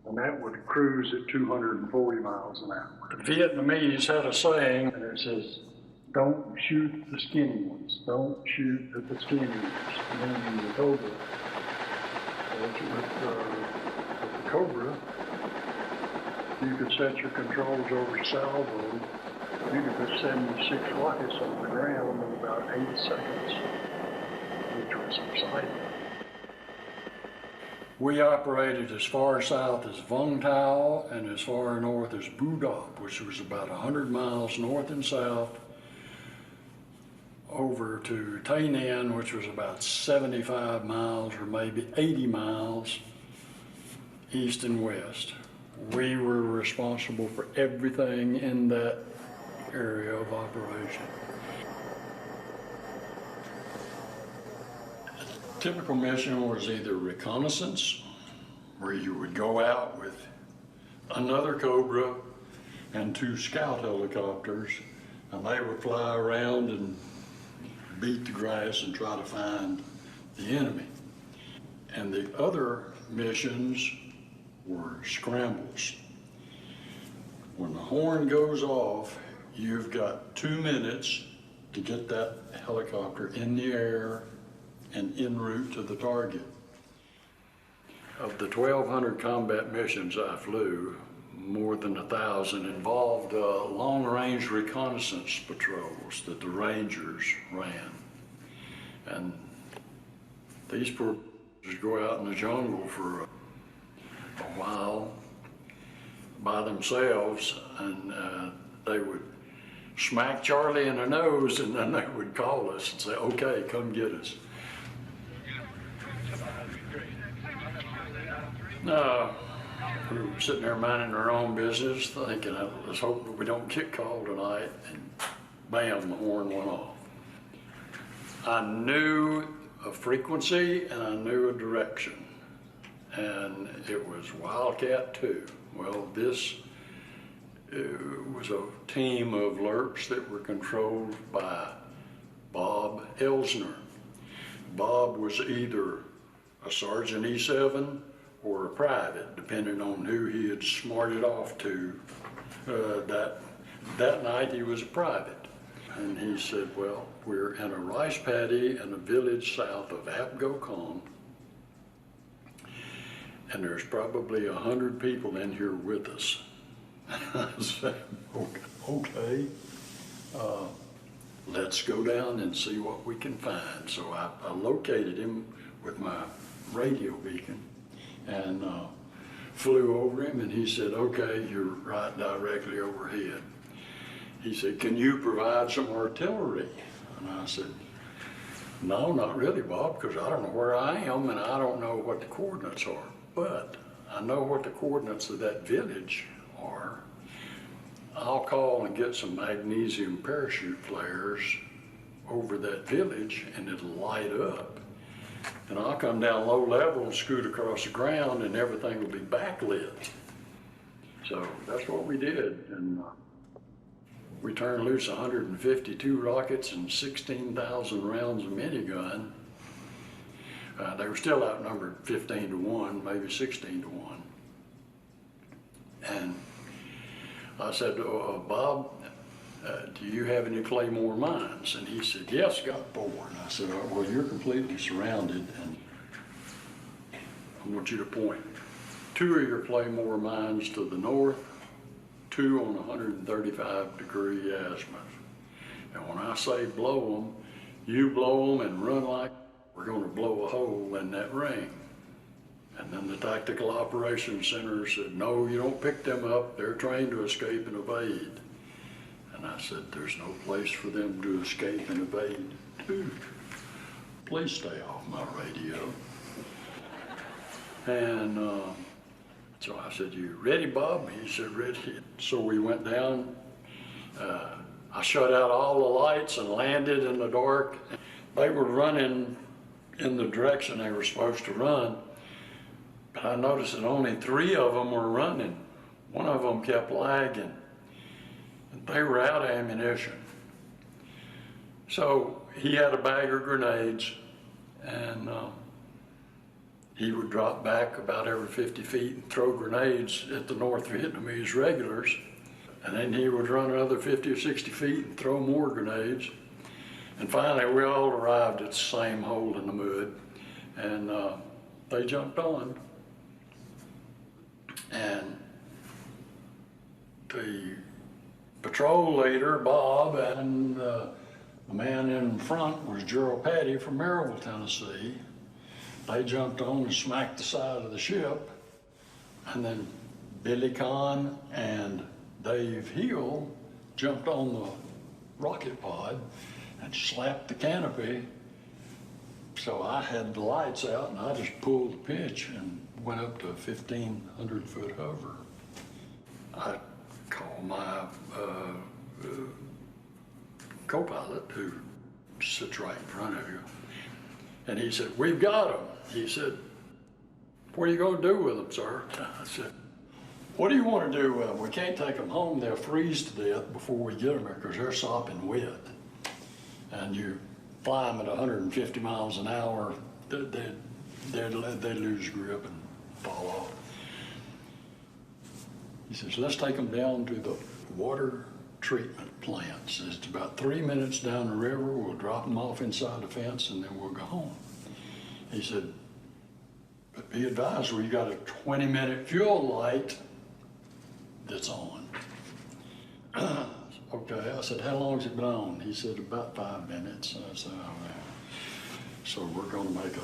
And that would cruise at 240 miles an hour. The Vietnamese had a saying, and it says, "Don't shoot the skinny ones. Don't shoot at the skinny ones," meaning the Cobra. With the Cobra, you could set your controls over salvo. You could put 76 rockets on the ground in about 8 seconds, which was exciting. We operated as far south as Vung Tau and as far north as Bu Dap, which was about 100 miles north and south, over to Tay Ninh, which was about 75 miles or maybe 80 miles east and west. We were responsible for everything in that area of operation. A typical mission was either reconnaissance, where you would go out with another Cobra and 2 scout helicopters, and they would fly around and beat the grass and try to find the enemy. And the other missions were scrambles. When the horn goes off, you've got 2 minutes to get that helicopter in the air and en route to the target. Of the 1,200 combat missions I flew, more than 1,000 involved long-range reconnaissance patrols that the Rangers ran. And these poor just go out in the jungle for a while by themselves, and they would smack Charlie in the nose, and then they would call us and say, "Okay, come get us." We were sitting there minding our own business, thinking, let's hope that we don't get called tonight, and bam, the horn went off. I knew a frequency and I knew a direction, and it was Wildcat 2. Well, this was a team of LRPs that were controlled by Bob Elsner. Bob was either a Sergeant E7 or a private, depending on who he had smarted off to. That night he was a private. And he said, "Well, we're in a rice paddy in a village south of Apgo Kong, and there's probably 100 people in here with us." I said, "Okay, let's go down and see what we can find." So I located him with my radio beacon and flew over him, and he said, "Okay, you're right directly overhead." He said, "Can you provide some artillery?" And I said, "No, not really, Bob, because I don't know where I am and I don't know what the coordinates are. But I know what the coordinates of that village are. I'll call and get some magnesium parachute flares over that village and it'll light up. And I'll come down low level and scoot across the ground and everything will be backlit." So that's what we did. And We turned loose 152 rockets and 16,000 rounds of minigun. They were still outnumbered 15 to 1, maybe 16 to 1. And I said, Bob, do you have any Claymore mines? And he said, yes, got 4. And I said, well, you're completely surrounded, and I want you to point 2 of your Claymore mines to the north, 2 on 135-degree azimuth. And when I say blow them, you blow them and run like we're going to blow a hole in that ring. And then the Tactical Operations Center said, no, you don't pick them up. They're trained to escape and evade. And I said, there's no place for them to escape and evade. Please stay off my radio. And so I said, you ready, Bob? He said, ready. So we went down. I shut out all the lights and landed in the dark. They were running in the direction they were supposed to run. But I noticed that only 3 of them were running. One of them kept lagging. And they were out of ammunition. So he had a bag of grenades, and he would drop back about every 50 feet and throw grenades at the North Vietnamese regulars. And then he would run another 50 or 60 feet and throw more grenades. And finally, we all arrived at the same hole in the mud, and they jumped on. And the patrol leader, Bob, and the man in front was Gerald Patty from Maryville, Tennessee. They jumped on and smacked the side of the ship. And then Billy Kahn and Dave Hill jumped on the rocket pod and slapped the canopy. So I had the lights out, and I just pulled the pitch and went up to a 1,500-foot hover. I called my co-pilot, who sits right in front of you, and he said, we've got them. He said, what are you going to do with them, sir? I said, what do you want to do with them? We can't take them home. They'll freeze to death before we get them there because they're sopping wet. And you fly them at 150 miles an hour, they lose grip and fall off. He says, let's take them down to the water treatment plants. It's about 3 minutes down the river. We'll drop them off inside the fence, and then we'll go home. He said, but be advised, we got a 20-minute fuel light that's on. Okay, I said, how long's it been on? He said, about 5 minutes. I said, oh, man. So we're going to make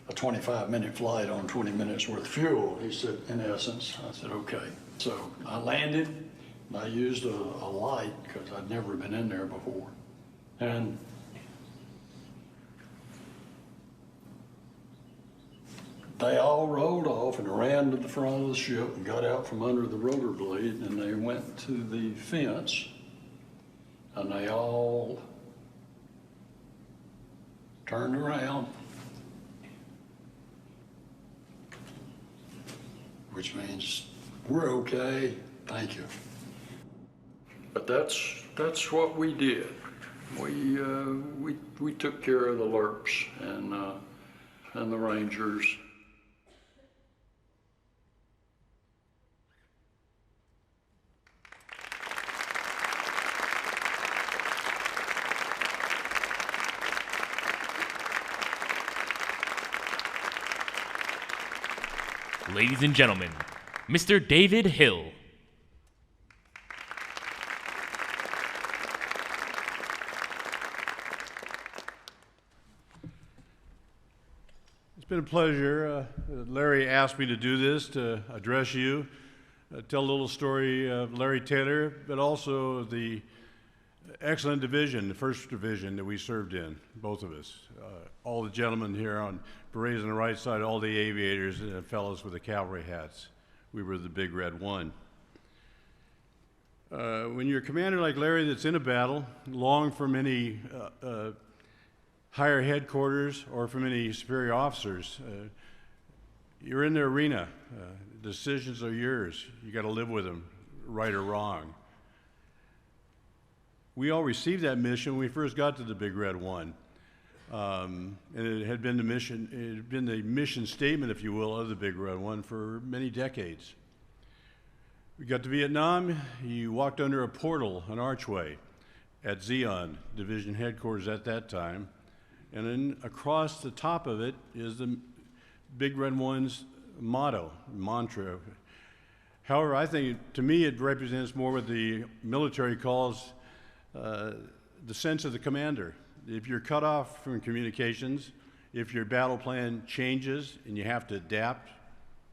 a 25-minute flight on 20 minutes worth of fuel. He said, in essence. I said, okay. So I landed, and I used a light because I'd never been in there before. And they all rolled off and ran to the front of the ship and got out from under the rotor blade, and they went to the fence, and they all turned around, which means we're okay, thank you. But that's what we did. We took care of the Lurks and the Rangers. Ladies and gentlemen, Mr. David Hill. It's been a pleasure. Larry asked me to do this, to address you, tell a little story of Larry Taylor, but also the excellent division, the first division that we served in, both of us. All the gentlemen here on berets on the right side, all the aviators and fellows with the cavalry hats. We were the big red one. When you're a commander like Larry that's in a battle, long from any higher headquarters or from any superior officers, you're in the arena. Decisions are yours. You got to live with them, right or wrong. We all received that mission when we first got to the Big Red One. And it had been the mission statement, if you will, of the Big Red One for many decades. We got to Vietnam. You walked under a portal, an archway, at Zion Division headquarters at that time. And then across the top of it is the Big Red One's motto, mantra. However, I think, to me, it represents more what the military calls the sense of the commander. If you're cut off from communications, if your battle plan changes and you have to adapt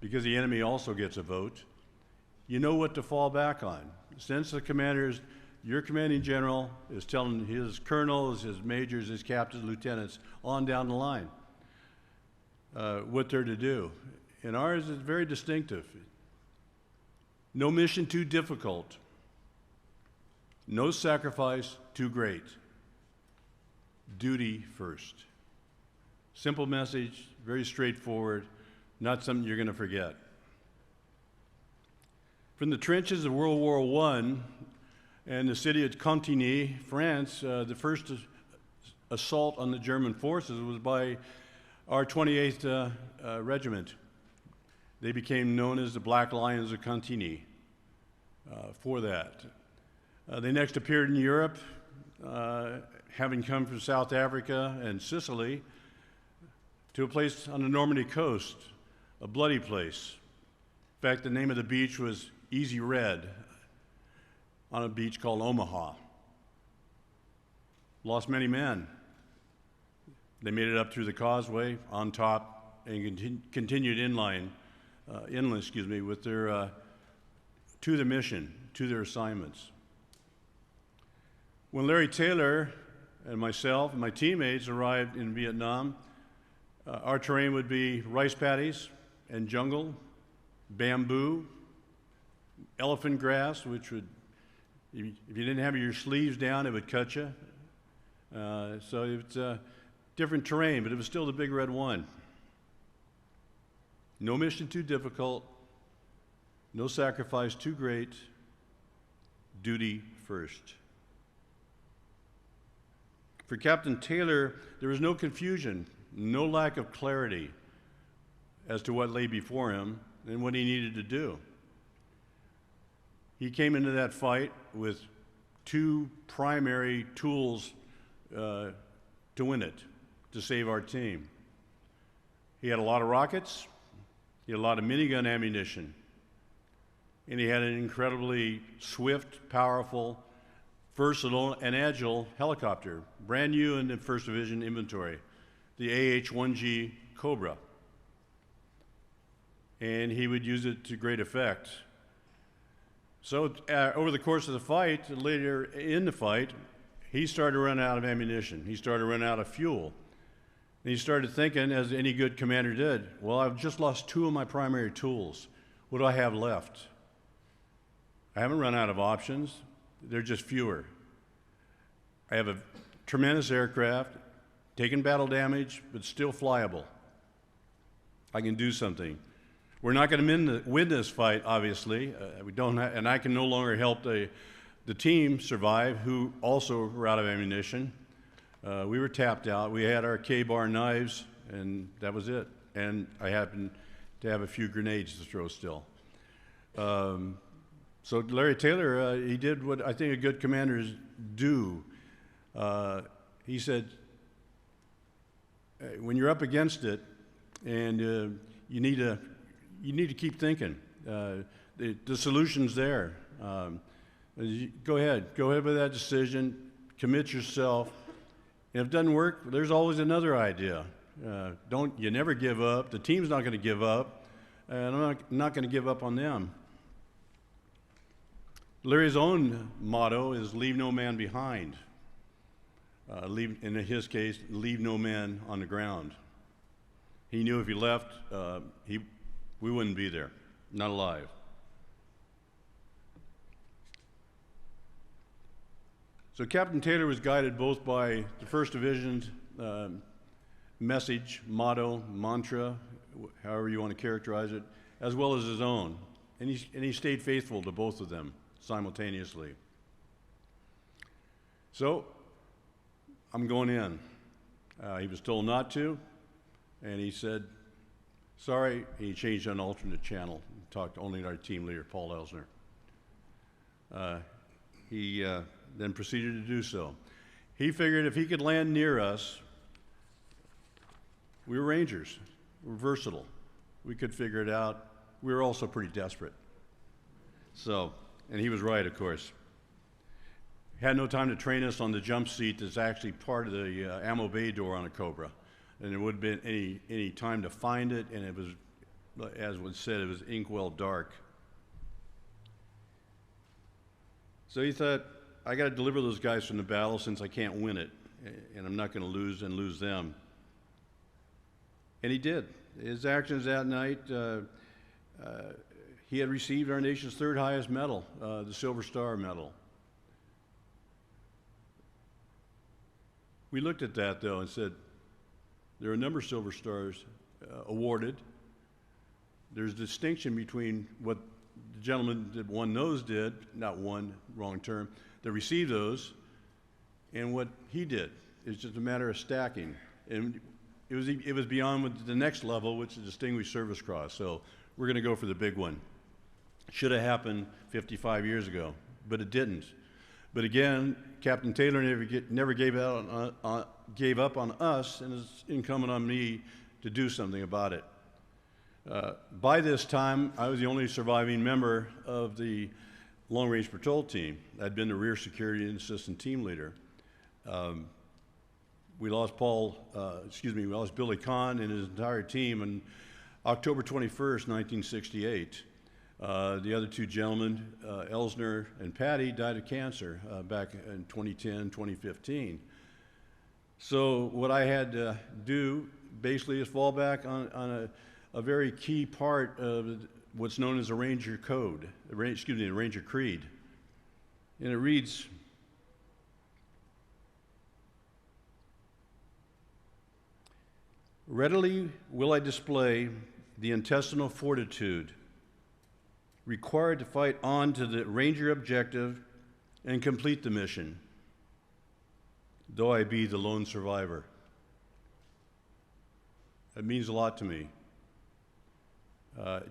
because the enemy also gets a vote, you know what to fall back on. Since the commanders, your commanding general is telling his colonels, his majors, his captains, lieutenants, on down the line, what they're to do. And ours is very distinctive. No mission too difficult. No sacrifice too great. Duty first. Simple message, very straightforward, not something you're going to forget. From the trenches of World War I and the city of Cantigny, France, the first assault on the German forces was by our 28th Regiment. They became known as the Black Lions of Cantigny for that. They next appeared in Europe, having come from South Africa and Sicily to a place on the Normandy coast, a bloody place. In fact, the name of the beach was Easy Red, on a beach called Omaha. Lost many men. They made it up through the causeway on top and continued inland, with their to the mission, to their assignments. When Larry Taylor and myself and my teammates arrived in Vietnam, our terrain would be rice paddies and jungle, bamboo, elephant grass, which would, if you didn't have your sleeves down, it would cut you. So it's a different terrain, but it was still the Big Red One. No mission too difficult, no sacrifice too great, duty first. For Captain Taylor, there was no confusion, no lack of clarity as to what lay before him and what he needed to do. He came into that fight with two primary tools to win it, to save our team. He had a lot of rockets, he had a lot of minigun ammunition, and he had an incredibly swift, powerful, versatile, and agile helicopter, brand new in the 1st Division inventory, the AH-1G Cobra. And he would use it to great effect. So over the course of the fight, later in the fight, he started to run out of ammunition. He started to run out of fuel. And he started thinking, as any good commander did, well, I've just lost two of my primary tools. What do I have left? I haven't run out of options. They're just fewer. I have a tremendous aircraft, taking battle damage, but still flyable. I can do something. We're not going to win this fight, obviously. We don't, and I can no longer help the team survive, who also were out of ammunition. We were tapped out. We had our K-bar knives, and that was it. And I happened to have a few grenades to throw still. So Larry Taylor, he did what I think a good commanders do. He said, when you're up against it, and you need to keep thinking. The solution's there. Go ahead with that decision. Commit yourself. And if it doesn't work, there's always another idea. You never give up. The team's not going to give up, and I'm not going to give up on them. Larry's own motto is "Leave no man behind." In his case, leave no man on the ground. He knew if he left, we wouldn't be there, not alive. So Captain Taylor was guided both by the 1st Division's message, motto, mantra, however you want to characterize it, as well as his own. And he stayed faithful to both of them simultaneously. So I'm going in. He was told not to, and he said, sorry. He changed an alternate channel and talked only to our team leader, Paul Elsner. He then proceeded to do so. He figured if he could land near us, we were Rangers. We're versatile. We could figure it out. We were also pretty desperate. So, and he was right, of course. Had no time to train us on the jump seat that's actually part of the ammo bay door on a Cobra. And there wouldn't have been any time to find it, and it was, as was said, it was inkwell dark. So he thought, I got to deliver those guys from the battle since I can't win it, and I'm not going to lose them. And he did. His actions that night, he had received our nation's third highest medal, the Silver Star Medal. We looked at that, though, and said, there are a number of Silver Stars awarded. There's distinction between what the gentleman that won those did, not won, wrong term, that received those, and what he did. It's just a matter of stacking. And it was beyond the next level, which is Distinguished Service Cross. So we're going to go for the big one. Should have happened 55 years ago, but it didn't. But again, Captain Taylor never gave up on us, and it's incumbent on me to do something about it. By this time, I was the only surviving member of the Long Range Patrol Team. I'd been the rear security and assistant team leader. We lost we lost Billy Kahn and his entire team on October 21st, 1968. The other two gentlemen, Elsner and Patty, died of cancer back in 2010, 2015. So what I had to do basically is fall back on a very key part of what's known as a Ranger Code, a Ranger Creed. And it reads, readily will I display the intestinal fortitude required to fight on to the Ranger objective and complete the mission, though I be the lone survivor. It means a lot to me,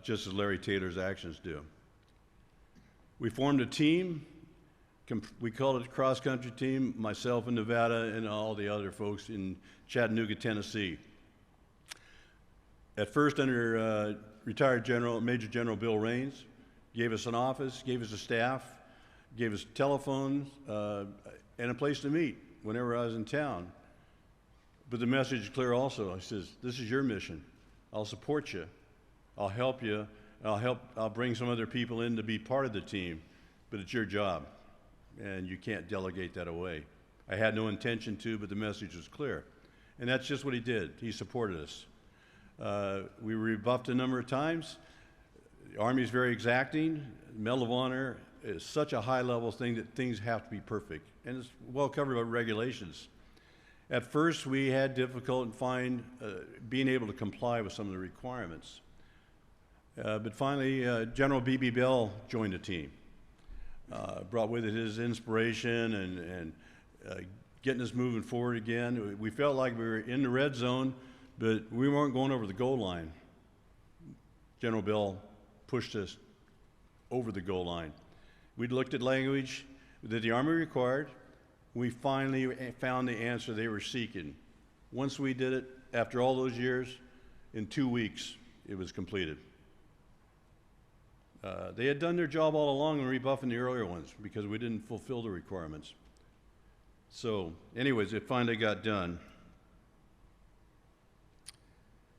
just as Larry Taylor's actions do. We formed a team. We called it a cross-country team, myself in Nevada and all the other folks in Chattanooga, Tennessee. At first under retired Major General Bill Raines, gave us an office, gave us a staff, gave us telephones, and a place to meet whenever I was in town. But the message is clear also. He says, this is your mission. I'll support you. I'll help you. I'll bring some other people in to be part of the team, but it's your job, and you can't delegate that away. I had no intention to, but the message was clear. And that's just what he did. He supported us. We were rebuffed a number of times. The Army is very exacting. Medal of Honor is such a high-level thing that things have to be perfect, and it's well covered by regulations. At first, we had difficulty being able to comply with some of the requirements. But finally, General B.B. Bell joined the team, brought with it his inspiration and getting us moving forward again. We felt like we were in the red zone, but we weren't going over the goal line. General Bell pushed us over the goal line. We'd looked at language that the Army required. We finally found the answer they were seeking. Once we did it, after all those years, in 2 weeks, it was completed. They had done their job all along in rebuffing the earlier ones because we didn't fulfill the requirements. So, anyways, it finally got done.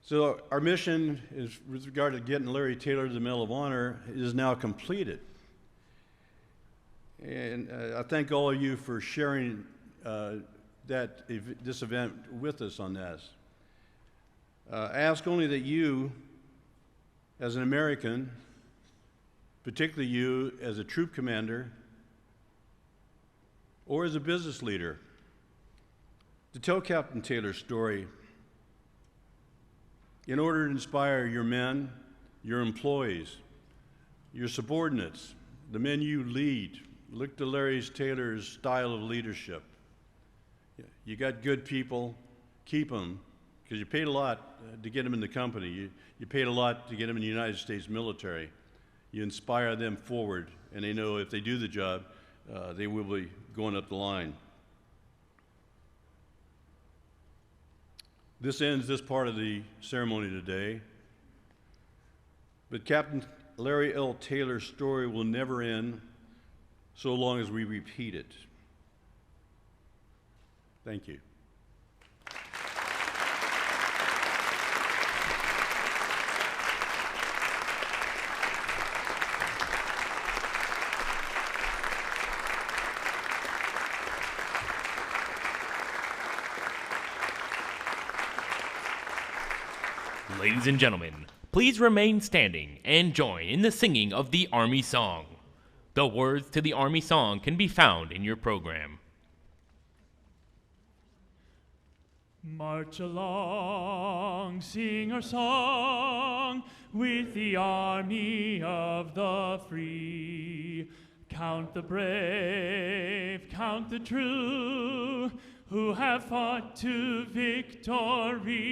So our mission is, with regard to getting Larry Taylor to the Medal of Honor, is now completed. And I thank all of you for sharing this event with us on this. I ask only that you, as an American, particularly you as a troop commander or as a business leader, to tell Captain Taylor's story in order to inspire your men, your employees, your subordinates, the men you lead. Look to Larry Taylor's style of leadership. You got good people, keep them, because you paid a lot to get them in the company. You paid a lot to get them in the United States military. You inspire them forward, and they know if they do the job, they will be going up the line. This ends this part of the ceremony today, but Captain Larry L. Taylor's story will never end so long as we repeat it. Thank you. Ladies and gentlemen, please remain standing and join in the singing of the Army Song. The words to the Army Song can be found in your program. March along, sing our song with the army of the free. Count the brave, count the true, who have fought to victory.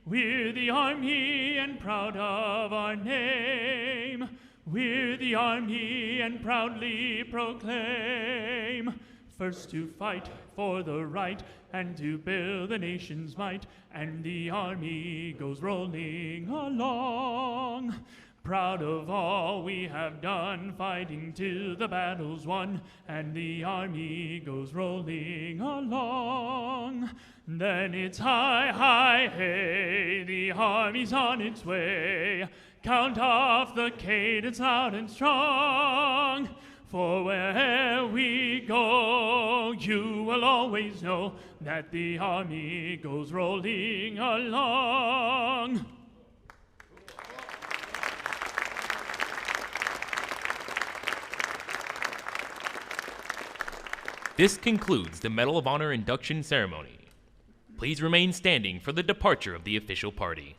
We're the army and proud of our name. We're the army and proudly proclaim. First to fight for the right and to build the nation's might, and the army goes rolling along. Proud of all we have done, fighting till the battle's won, and the army goes rolling along. Then it's hi, hi, hey, the army's on its way. Count off the cadence loud and strong. For wherever we go, you will always know that the army goes rolling along. This concludes the Medal of Honor induction ceremony. Please remain standing for the departure of the official party.